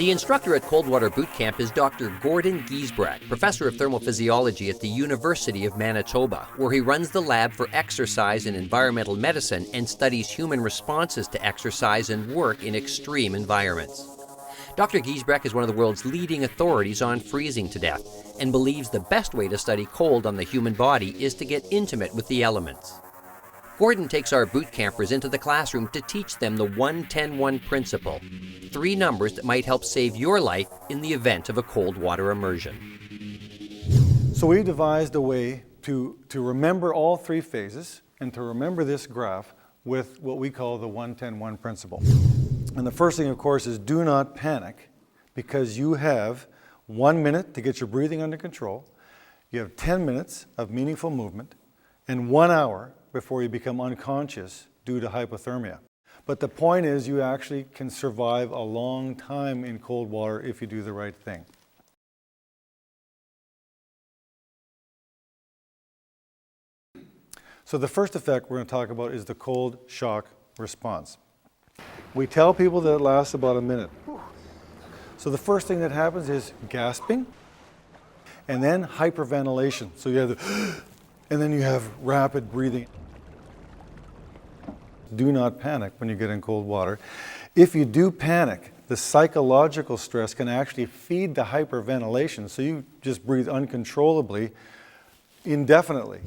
The instructor at Cold Water Bootcamp is Dr. Gordon Giesbrecht, professor of thermal physiology at the University of Manitoba, where he runs the lab for exercise and environmental medicine and studies human responses to exercise and work in extreme environments. Dr. Giesbrecht is one of the world's leading authorities on freezing to death and believes the best way to study cold on the human body is to get intimate with the elements. Gordon takes our boot campers into the classroom to teach them the 1-10-1 principle, 3 numbers that might help save your life in the event of a cold water immersion. So we devised a way to remember all 3 phases and to remember this graph with what we call the 1-10-1 principle. And the first thing, of course, is do not panic, because you have 1 minute to get your breathing under control, you have 10 minutes of meaningful movement, and 1 hour before you become unconscious due to hypothermia. But the point is, you actually can survive a long time in cold water if you do the right thing. So the first effect we're going to talk about is the cold shock response. We tell people that it lasts about a minute. So the first thing that happens is gasping, and then hyperventilation. So you have the and then you have rapid breathing. Do not panic when you get in cold water. If you do panic, the psychological stress can actually feed the hyperventilation, so you just breathe uncontrollably, indefinitely.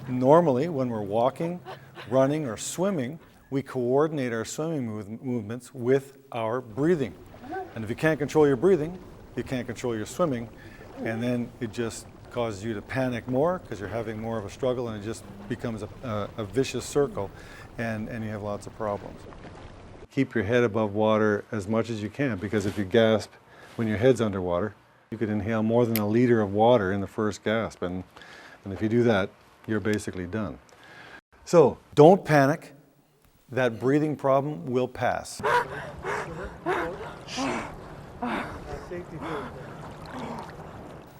Normally, when we're walking, running, or swimming, we coordinate our swimming movements with our breathing. And if you can't control your breathing, you can't control your swimming, and then it just causes you to panic more because you're having more of a struggle, and it just becomes a vicious circle, and you have lots of problems. Keep your head above water as much as you can, because if you gasp when your head's underwater, you could inhale more than a liter of water in the first gasp, and if you do that, you're basically done. So don't panic. That breathing problem will pass.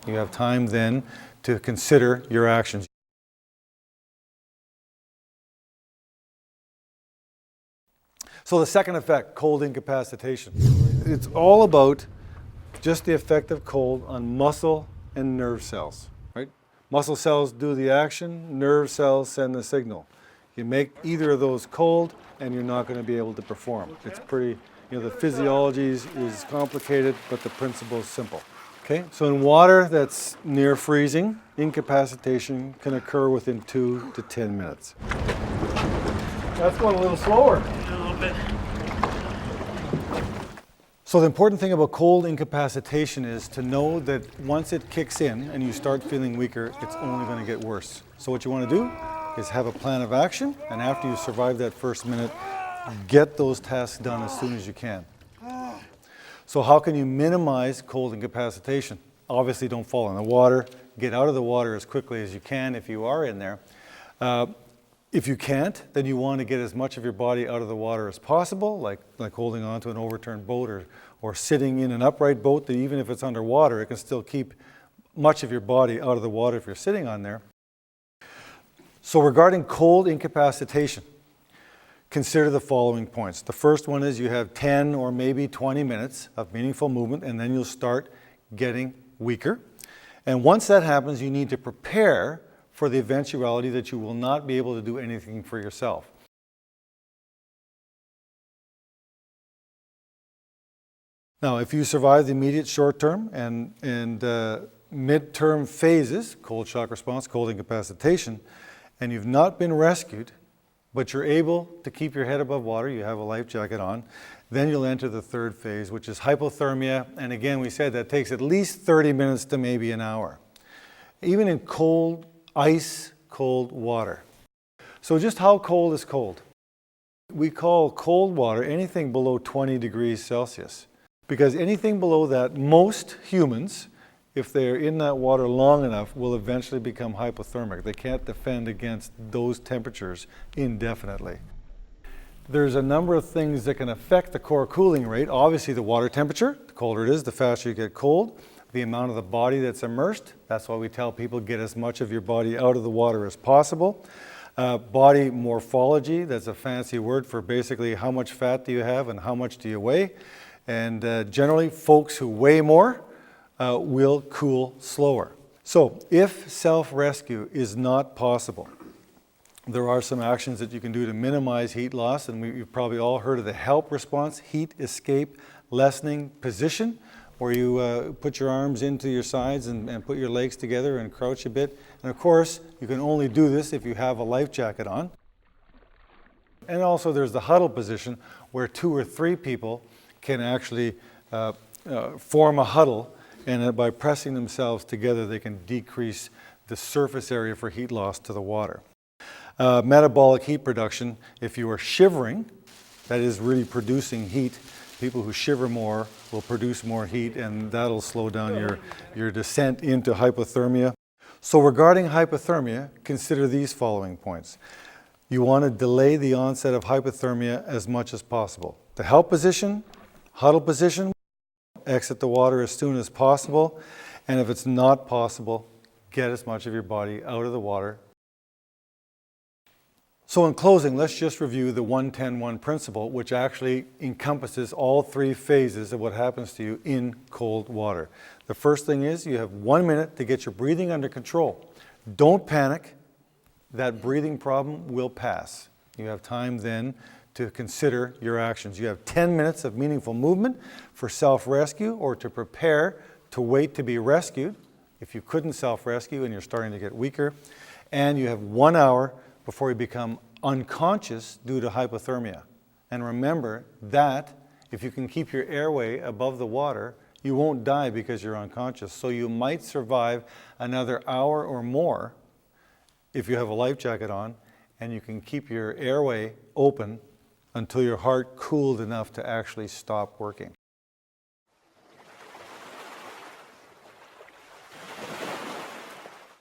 You have time then to consider your actions. So the second effect, cold incapacitation. It's all about just the effect of cold on muscle and nerve cells, right? Muscle cells do the action, nerve cells send the signal. You make either of those cold and you're not going to be able to perform. It's pretty, the physiology is complicated, but the principle is simple. Okay, so in water that's near freezing, incapacitation can occur within 2 to 10 minutes. That's going a little slower. A little bit. So the important thing about cold incapacitation is to know that once it kicks in and you start feeling weaker, it's only going to get worse. So what you want to do is have a plan of action, and after you survive that first minute, get those tasks done as soon as you can. So how can you minimize cold incapacitation? Obviously don't fall in the water. Get out of the water as quickly as you can if you are in there. If you can't, then you want to get as much of your body out of the water as possible, like holding on to an overturned boat or sitting in an upright boat that even if it's underwater, it can still keep much of your body out of the water if you're sitting on there. So regarding cold incapacitation, consider the following points. The first one is you have 10 or maybe 20 minutes of meaningful movement, and then you'll start getting weaker. And once that happens, you need to prepare for the eventuality that you will not be able to do anything for yourself. Now, if you survive the immediate short-term and mid-term phases, cold shock response, cold incapacitation, and you've not been rescued, but you're able to keep your head above water, you have a life jacket on, then you'll enter the third phase, which is hypothermia. And again, we said that takes at least 30 minutes to maybe an hour, even in cold, ice cold water. So just how cold is cold? We call cold water anything below 20 degrees Celsius, because anything below that, most humans, if they're in that water long enough, will eventually become hypothermic. They can't defend against those temperatures indefinitely. There's a number of things that can affect the core cooling rate. Obviously the water temperature, the colder it is, the faster you get cold. the amount of the body that's immersed. That's why we tell people get as much of your body out of the water as possible. Body morphology, that's a fancy word for basically how much fat do you have and how much do you weigh. And generally, folks who weigh more will cool slower. So if self-rescue is not possible, there are some actions that you can do to minimize heat loss, and you've probably all heard of the HELP response, heat escape lessening position, where you put your arms into your sides and put your legs together and crouch a bit. And of course, you can only do this if you have a life jacket on. And also there's the huddle position, where 2 or 3 people can actually form a huddle, and by pressing themselves together, they can decrease the surface area for heat loss to the water. Metabolic heat production, if you are shivering, that is really producing heat. People who shiver more will produce more heat, and that'll slow down your descent into hypothermia. So regarding hypothermia, consider these following points. You want to delay the onset of hypothermia as much as possible. The HELP position, huddle position, exit the water as soon as possible, and if it's not possible, get as much of your body out of the water. So in closing, let's just review the 1-10-1 principle, which actually encompasses all 3 phases of what happens to you in cold water. The first thing is you have 1 minute to get your breathing under control. Don't panic. That breathing problem will pass. You have time then to consider your actions. You have 10 minutes of meaningful movement for self-rescue or to prepare to wait to be rescued if you couldn't self-rescue and you're starting to get weaker. And you have 1 hour before you become unconscious due to hypothermia. And remember that if you can keep your airway above the water, you won't die because you're unconscious. So you might survive another hour or more if you have a life jacket on, and you can keep your airway open until your heart cooled enough to actually stop working.